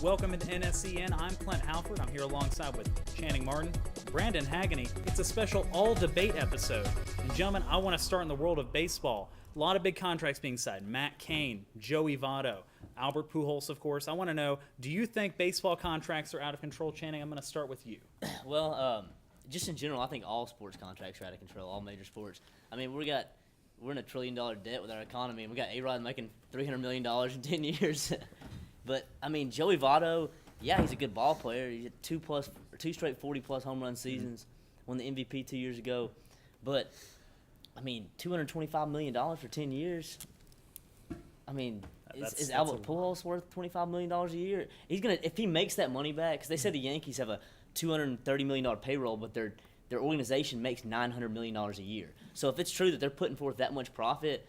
Welcome to NSCN. I'm Clint Halford. I'm here alongside with Channing Martin, Brandon Hagany. It's a special all-debate episode. And gentlemen, I want to start in the world of baseball. A lot of big contracts being signed. Matt Cain, Joey Votto, Albert Pujols, of course. I want to know, do you think baseball contracts are out of control? Channing, I'm going to start with you. Well, just in general, I think all sports contracts are out of control, all major sports. I mean, we're in a $1 trillion debt with our economy, and we got A-Rod making $300 million in 10 years. But, I mean, Joey Votto, yeah, he's a good ball player. He had two straight 40-plus home run seasons, won the MVP 2 years ago. But, I mean, $225 million for 10 years. I mean, is Albert Pujols worth $25 million a year? He's gonna, if he makes that money back, because they said the Yankees have a $230 million payroll, but their organization makes $900 million a year. So if it's true that they're putting forth that much profit,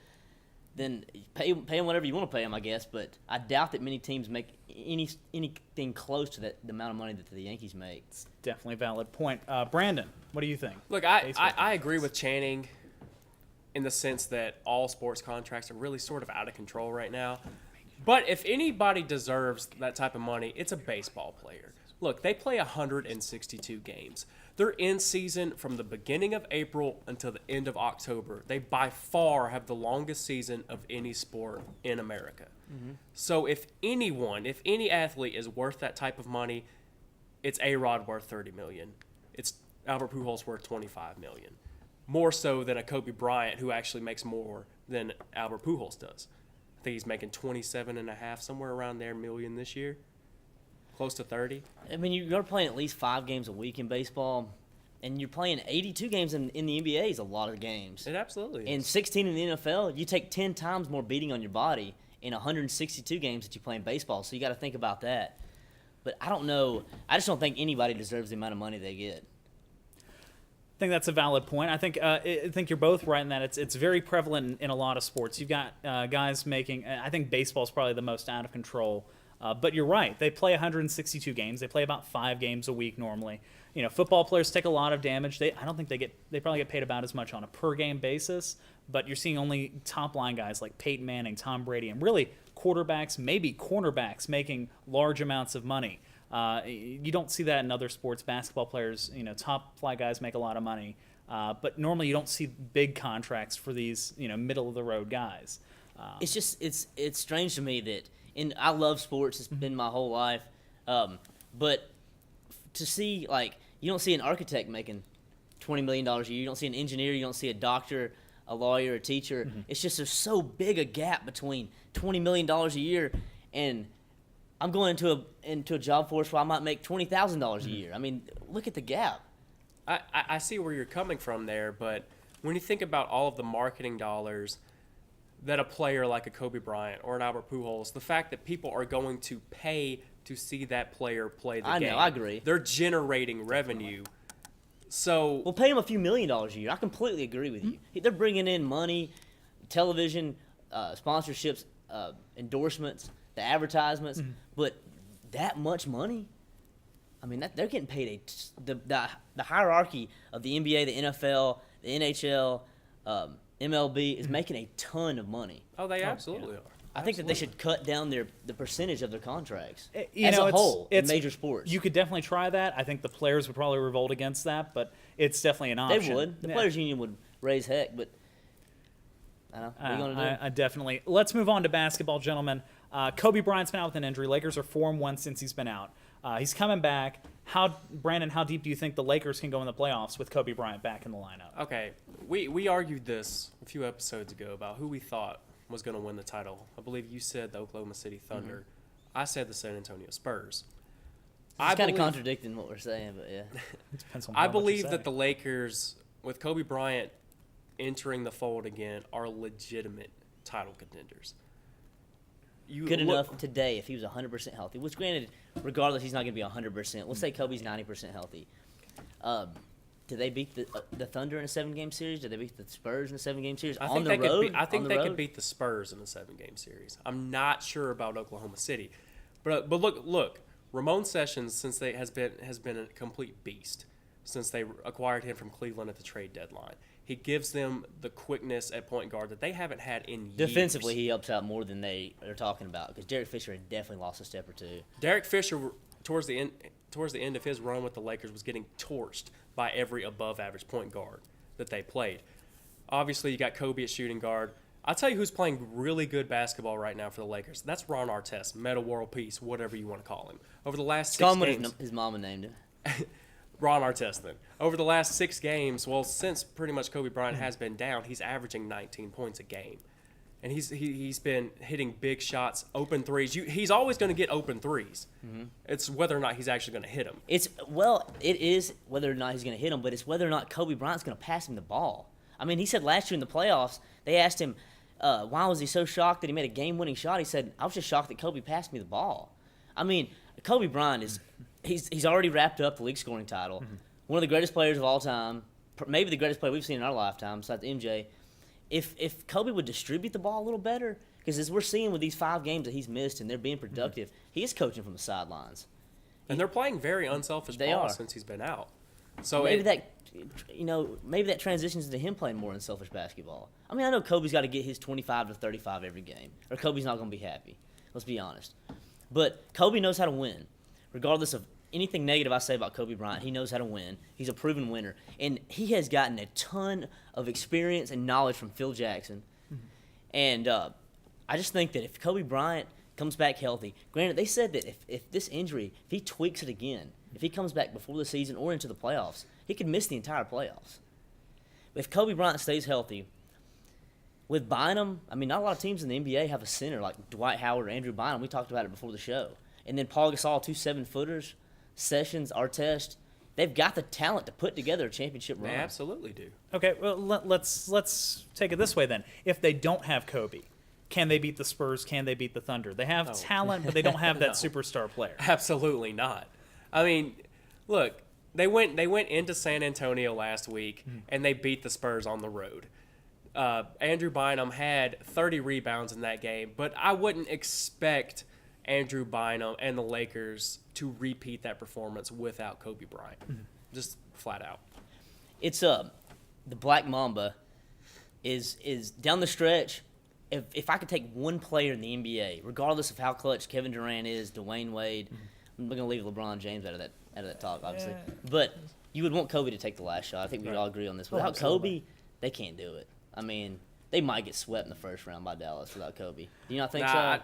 then pay them whatever you want to pay them, I guess. But I doubt that many teams make anything close to the amount of money that the Yankees make. It's definitely a valid point. Brandon, what do you think? Look, I agree with Channing in the sense that all sports contracts are really sort of out of control right now. But if anybody deserves that type of money, it's a baseball player. Look, they play 162 games. They're in season from the beginning of April until the end of October. They by far have the longest season of any sport in America. Mm-hmm. So if any athlete is worth that type of money, it's A-Rod worth $30 million. It's Albert Pujols worth $25 million. More so than a Kobe Bryant, who actually makes more than Albert Pujols does. I think he's making 27.5, somewhere around there, million this year. Close to 30. I mean, you're playing at least 5 games a week in baseball, and you're playing 82 games in the NBA is a lot of games. It absolutely is. And 16 in the NFL, you take 10 times more beating on your body in 162 games that you play in baseball, so you got to think about that. But I don't know. I just don't think anybody deserves the amount of money they get. I think that's a valid point. I think you're both right in that it's very prevalent in a lot of sports. You've got guys making. I think baseball is probably the most out of control. But you're right. They play 162 games. They play about 5 games a week normally. You know, football players take a lot of damage. I don't think they probably get paid about as much on a per game basis. But you're seeing only top line guys like Peyton Manning, Tom Brady, and really quarterbacks, maybe cornerbacks making large amounts of money. You don't see that in other sports. Basketball players, top fly guys make a lot of money. But normally you don't see big contracts for these, middle of the road guys. It's just it's strange to me that. And I love sports. It's been my whole life. But to see, you don't see an architect making $20 million a year. You don't see an engineer. You don't see a doctor, a lawyer, a teacher. Mm-hmm. It's just there's so big a gap between $20 million a year and I'm going into a job force where I might make $20,000 a year. I mean, look at the gap. I see where you're coming from there, but when you think about all of the marketing dollars that a player like a Kobe Bryant or an Albert Pujols, the fact that people are going to pay to see that player play the game. I agree. They're generating revenue. So we'll pay them a few $1 million a year. I completely agree with you. They're bringing in money, television, sponsorships, endorsements, the advertisements, but that much money? I mean, they're getting paid the hierarchy of the NBA, the NFL, the NHL, MLB is making a ton of money. Oh, they absolutely are. I think that they should cut down the percentage of their contracts as a whole in major sports. You could definitely try that. I think the players would probably revolt against that, but it's definitely an option. They would. The players' union would raise heck, but I don't know. What are you going to do? Definitely. Let's move on to basketball, gentlemen. Kobe Bryant's been out with an injury. Lakers are 4-1 since he's been out. He's coming back. Brandon, how deep do you think the Lakers can go in the playoffs with Kobe Bryant back in the lineup? Okay, we argued this a few episodes ago about who we thought was going to win the title. I believe you said the Oklahoma City Thunder. Mm-hmm. I said the San Antonio Spurs. It's kind of contradicting what we're saying, but yeah. I believe that the Lakers, with Kobe Bryant entering the fold again, are legitimate title contenders. Good enough today if he was 100% healthy, which granted, regardless, he's not going to be 100%. Let's say Kobe's 90% healthy. Did they beat the Thunder in a 7-game series? Did they beat the Spurs in a 7-game series on the road? I think they could beat the Spurs in a 7-game series. I'm not sure about Oklahoma City, but look, Ramon Sessions has been a complete beast since they acquired him from Cleveland at the trade deadline. He gives them the quickness at point guard that they haven't had in years. Defensively, he helps out more than they are talking about because Derek Fisher had definitely lost a step or two. Derek Fisher, towards the end of his run with the Lakers, was getting torched by every above-average point guard that they played. Obviously, you got Colby at shooting guard. I'll tell you who's playing really good basketball right now for the Lakers. That's Ron Artest, Meta World Peace, whatever you want to call him. Over the last 6 games, His mama named him. Ron Artest then. Over the last 6 games, well, since pretty much Kobe Bryant has been down, he's averaging 19 points a game. And he's been hitting big shots, open threes. He's always going to get open threes. Mm-hmm. It's whether or not he's actually going to hit them. It is whether or not he's going to hit them, but it's whether or not Kobe Bryant's going to pass him the ball. I mean, he said last year in the playoffs, they asked him, why was he so shocked that he made a game-winning shot? He said, I was just shocked that Kobe passed me the ball. I mean, Kobe Bryant is he's already wrapped up the league scoring title. Mm-hmm. One of the greatest players of all time, maybe the greatest player we've seen in our lifetime, besides MJ. If Kobe would distribute the ball a little better, because as we're seeing with these 5 games that he's missed and they're being productive, he is coaching from the sidelines. And they're playing very unselfish ball since he's been out. So maybe that transitions into him playing more unselfish basketball. I mean, I know Kobe's got to get his 25 to 35 every game, or Kobe's not going to be happy. Let's be honest. But Kobe knows how to win. Regardless of anything negative I say about Kobe Bryant, he knows how to win. He's a proven winner. And he has gotten a ton of experience and knowledge from Phil Jackson. Mm-hmm. And I just think that if Kobe Bryant comes back healthy, granted, they said that if this injury, if he tweaks it again, if he comes back before the season or into the playoffs, he could miss the entire playoffs. If Kobe Bryant stays healthy, with Bynum, I mean, not a lot of teams in the NBA have a center like Dwight Howard or Andrew Bynum. We talked about it before the show. And then Paul Gasol, 2 7-footers, Sessions, Artest. They've got the talent to put together a championship run. They absolutely do. Okay, well, let's take it this way then. If they don't have Kobe, can they beat the Spurs? Can they beat the Thunder? They have talent, but they don't have that superstar player. Absolutely not. I mean, look, they went into San Antonio last week, and they beat the Spurs on the road. Andrew Bynum had 30 rebounds in that game, but I wouldn't expect Andrew Bynum and the Lakers to repeat that performance without Kobe Bryant. Just flat out. It's the Black Mamba is down the stretch. If I could take one player in the NBA, regardless of how clutch Kevin Durant is, Dwayne Wade, I'm going to leave LeBron James out of that talk, obviously. Yeah. But you would want Kobe to take the last shot. I think we all agree on this. Without Kobe, they can't do it. I mean, they might get swept in the first round by Dallas without Kobe. Do you not think so?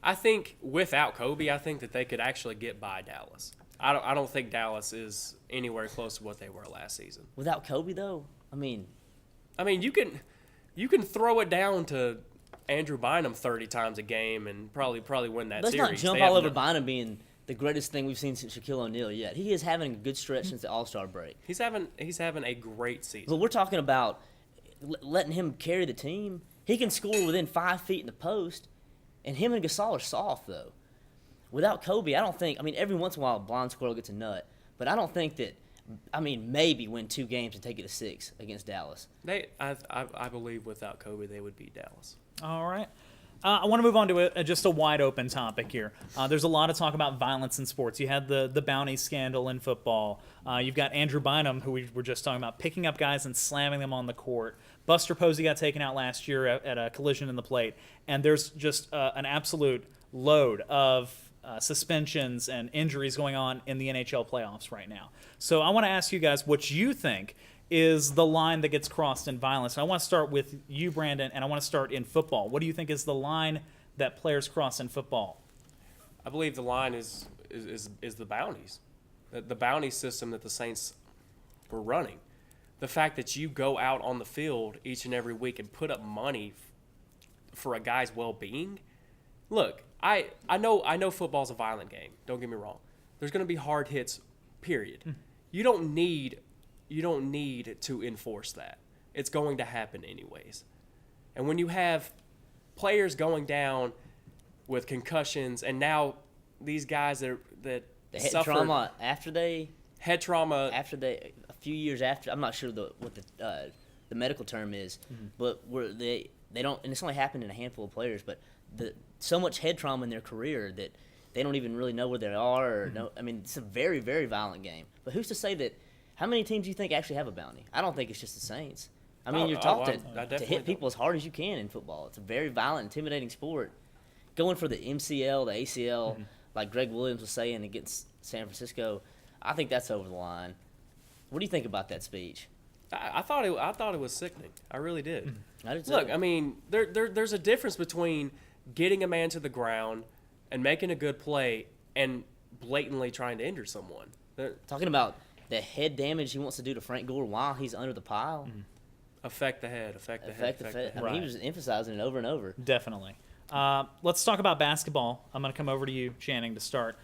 I think without Kobe, I think that they could actually get by Dallas. I don't think Dallas is anywhere close to what they were last season. Without Kobe, though, I mean, you can throw it down to Andrew Bynum 30 times a game and probably win that series. Let's not jump all over Bynum being the greatest thing we've seen since Shaquille O'Neal yet. He is having a good stretch since the All-Star break. He's having a great season. But we're talking about letting him carry the team. He can score within 5 feet in the post, and him and Gasol are soft, though. Without Kobe, I don't think – I mean, every once in a while, a blind squirrel gets a nut, but I don't think that – I mean, maybe win 2 games and take it to 6 against Dallas. I believe without Kobe, they would beat Dallas. All right. I want to move on to just a wide-open topic here. There's a lot of talk about violence in sports. You had the bounty scandal in football. You've got Andrew Bynum, who we were just talking about, picking up guys and slamming them on the court. Buster Posey got taken out last year at a collision in the plate. And there's just an absolute load of suspensions and injuries going on in the NHL playoffs right now. So I want to ask you guys what you think is the line that gets crossed in violence. And I want to start with you, Brandon, and I want to start in football. What do you think is the line that players cross in football? I believe the line is the bounties, the bounty system that the Saints were running. The fact that you go out on the field each and every week and put up money for a guy's well-being. Look, I know football's a violent game. Don't get me wrong. There's going to be hard hits, period. You don't need to enforce that. It's going to happen anyways. And when you have players going down with concussions, and now these guys that the head suffered trauma after a few years after, I'm not sure what the medical term is, but they don't, and it's only happened in a handful of players, but so much head trauma in their career that they don't even really know where they are. Or I mean, it's a very, very violent game. But who's to say that? How many teams do you think actually have a bounty? I don't think it's just the Saints. I mean, you're taught I to definitely hit don't. people as hard as you can in football. It's a very violent, intimidating sport. Going for the MCL, the ACL, like Greg Williams was saying against San Francisco, I think that's over the line. What do you think about that speech? I thought it was sickening. I really did. I did too. Look, I mean, there's a difference between getting a man to the ground and making a good play and blatantly trying to injure someone. Talking about the head damage he wants to do to Frank Gore while he's under the pile. Affect the head, affect the head. I mean, he Right. was emphasizing it over and over. Definitely. Let's talk about basketball. I'm going to come over to you, Channing, to start.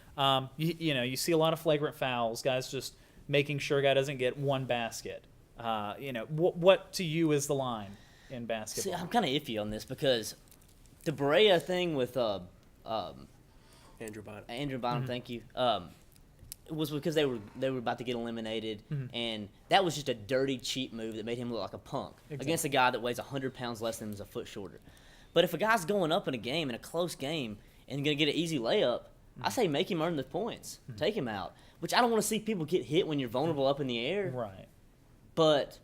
You see a lot of flagrant fouls, guys just making sure a guy doesn't get one basket. What to you is the line in See, basketball? I'm kind of iffy on this because the Berea thing with Andrew Bynum. Andrew Bynum, thank you. It was because they were about to get eliminated, Mm-hmm. and that was just a dirty, cheap move that made him look like a punk against a guy that weighs 100 pounds less than him, is a foot shorter. But if a guy's going up in a game, in a close game, and going to get an easy layup, I say make him earn the points. Take him out. Which I don't want to see people get hit when you're vulnerable up in the air. Right. But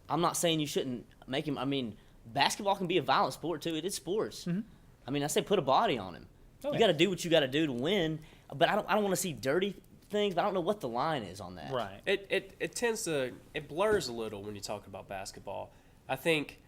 I'm not saying you shouldn't make him. I mean, basketball can be a violent sport, too. It is sports. I mean, I say put a body on him. Oh, You yeah. got to do what you got to do to win. But I don't want to see dirty things, but I don't know what the line is on that. Right. It tends to blurs a little when you talk about basketball. I think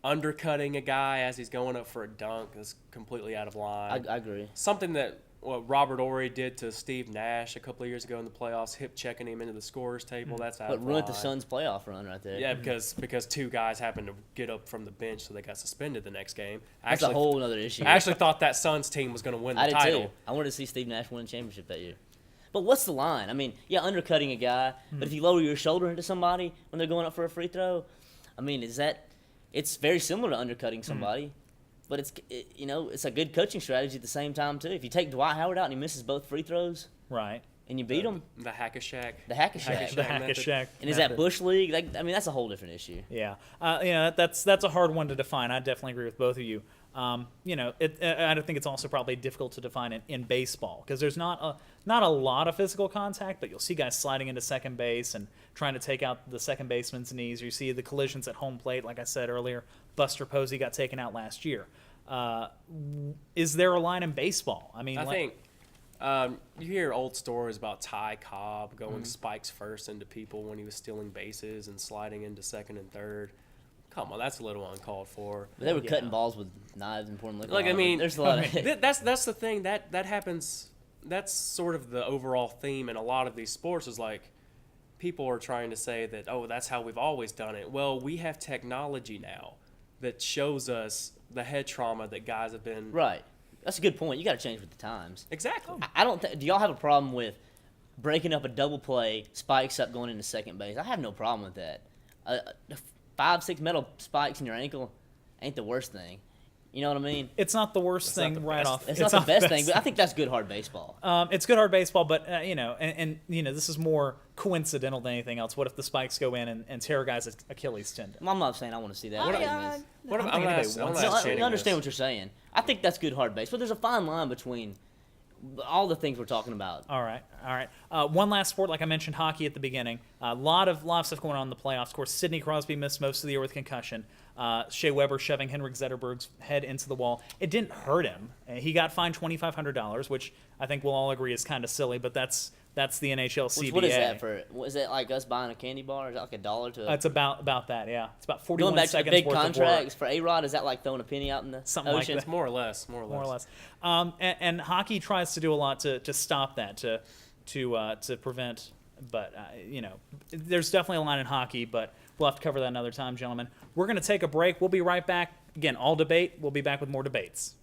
undercutting a guy as he's going up for a dunk is completely out of line. I agree. Something that what Robert Ory did to Steve Nash a couple of years ago in the playoffs, hip checking him into the scorers table. That's out But of ruined line. the Suns' playoff run right there. Yeah, because two guys happened to get up from the bench, so they got suspended the next game. That's a whole other issue. I actually thought that Suns team was going to win the I did title. too. I wanted to see Steve Nash win a championship that year. But what's the line? I mean, yeah, undercutting a guy, but if you lower your shoulder into somebody when they're going up for a free throw, I mean, it's very similar to undercutting somebody, but it's a good coaching strategy at the same time too. If you take Dwight Howard out and he misses both free throws Right. and you beat him, The Hack-a-Shack. the Hack-a-Shack. The method. Hack-a-Shack And is method. that Bush League? That's a whole different issue. Yeah, that's a hard one to define. I definitely agree with both of you. I don't think it's also probably difficult to define in baseball because there's not a lot of physical contact, but you'll see guys sliding into second base and trying to take out the second baseman's knees. Or you see the collisions at home plate, like I said earlier. Buster Posey got taken out last year. Is there a line in baseball? I mean, I think you hear old stories about Ty Cobb going spikes first into people when he was stealing bases and sliding into second and third. Come on, that's a little uncalled for. But they were Yeah. cutting balls with knives and pouring liquor. Like, I on them. mean, there's a lot of That's the thing that happens. That's sort of the overall theme in a lot of these sports is like people are trying to say that, oh, that's how we've always done it. Well, we have technology now that shows us the head trauma that guys have been. right. That's a good point. You got to change with the times. Exactly. I don't. Do y'all have a problem with breaking up a double play, spikes up going into second base? I have no problem with that. 5-6 metal spikes in your ankle ain't the worst thing. You know what I mean? it's not the worst It's not thing the right best off. It's not the best thing, but I think that's good hard baseball. It's good hard baseball, but this is more coincidental than anything else. What if the spikes go in and tear a guy's Achilles tendon? I'm not saying I want to see that. What by I- any means. What I don't I'm think gonna anybody ask- I'm wants gonna No, ask I Channing understand this. what you're saying. I think that's good hard base, but there's a fine line between all the things we're talking about. All right. One last sport, like I mentioned, hockey at the beginning. A lot of stuff going on in the playoffs. Of course, Sidney Crosby missed most of the year with concussion. Shea Weber shoving Henrik Zetterberg's head into the wall. It didn't hurt him. He got fined $2,500, which I think we'll all agree is kind of silly, but that's the NHL CBA. What is that for? Is that like us buying a candy bar? Is that like $1 to? It's about that, yeah. It's about 41 Going back to the seconds big worth contracts for A-Rod, is that like throwing a penny out in the Something like ocean? that. It's more or less. more or less. And hockey tries to do a lot to stop that, to prevent. But there's definitely a line in hockey, but we'll have to cover that another time, gentlemen. We're going to take a break. We'll be right back. Again, all debate. We'll be back with more debates.